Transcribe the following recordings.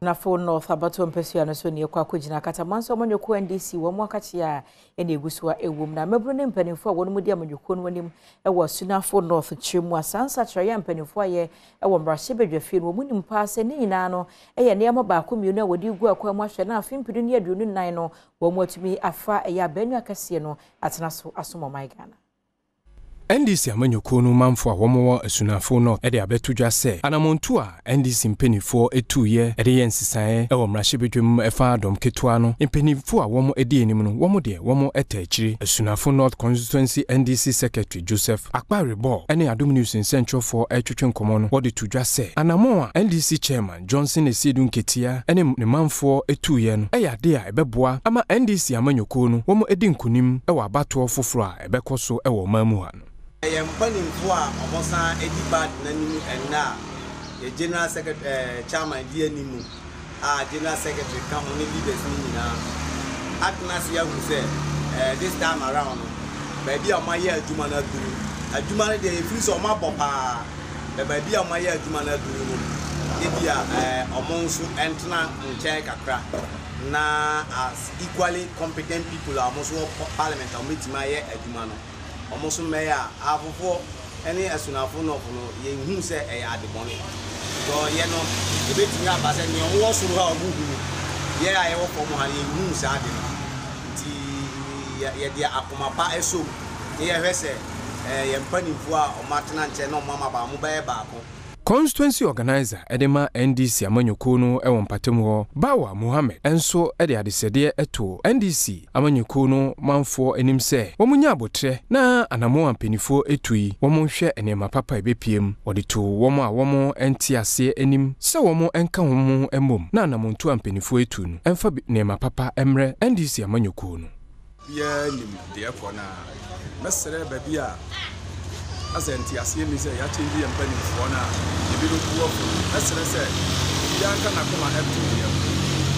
Asunafo North abato mpesua no so ne kwa kujina katamanso amanyoko NDC wo mu akachi a ene egusua ewum na mebru ne mpanimfo a wonu mudi amanyoko no wanim ewo Asunafo North chimu asansa kyerɛ mpanimfo aye ewo mbrahye wo munim pa se ne nyina no eye ne yama ba komiunu a wodi gu akwa mu ahwe na afimpidu ne aduonu nan no wo mu atumi afa eye abanu akase no atena so asomo Ghana. NDC amanyoko no manfo a womo Asunafo North ede abetudwa se anamontu a NDC mpenifo etuye ede yensisae ewo mrahye efa Adom ketwa no mpenifo a womo edi enim no womo de womo etachiri Asunafo North Constituency NDC Secretary Joseph Akparebo ene Adom News nsentwofo etwetwe nkomo no wode tudwa se anamon a NDC chairman Johnson Esidun Ketia ene ne manfo etuye no eyade a ebeboa ama NDC amanyoko no womo edi nkunim ewo abato foforo a ebekoso ewo mamu ha no. Mpanimfo a omosan edibad nanimu enna ye general secretary chairman di animu a general secretary come on leaders ni nyina atnas ya hu say this time around baby o maye aduma na duru aduma na dey free so ma bopa baby o maye aduma na duru no ebia omonso entna nche kakra na as equally competent people amoso parliament ometima ye aduma no almost mayor afofo any Asunafo North no ye hu se e adebone so ye no e betimi abase ni onwo suru ha ogugu ye aye wo fo mo ha ye hu se ade ti ye dia akomapa eso ye hwese ye mpanimfo a omatena nche no mama ba mo ba baako. Constituency organizer edema NDC amanyoko no ewo mpatem ho Bawa Mohammed enso ede adesede eto NDC amanyoko no manfo enim se womunya abotre na anamo ampenifo etui womonhwe enema papa ebepiem wode to womo a womo entiase enim se womo enka womo emom na anamonto ampenifo etu no emfa enema papa emre NDC amanyoko no ya nim de ekona mesere babia asenti asie mi se ya chenji mpanimfo na ebi no buo asere se ya nka na koma etu ya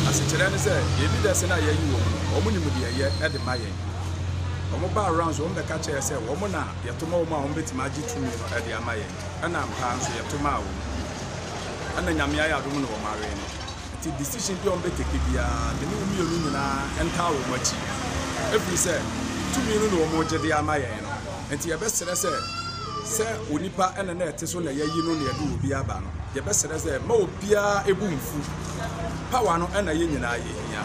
asekere ne se ebi de se na ya yi wo omo nim de ye e de maye omo ba rounds o mbe ka che se wo mo na yetoma wo ma o betima agi tumi no e de amaye ana mpa nso yetoma wo ana nyamia ya dum no wo mare no ti decision bi o mbe teke bia de ni umi onu nyina enta wo machi every se tumi no wo mo je de amaye no enti ye besere se onipa ene na ete so na yayi no na yade obi aba no ye besere se ma obia ebumfu power no ena ye nyina ye hia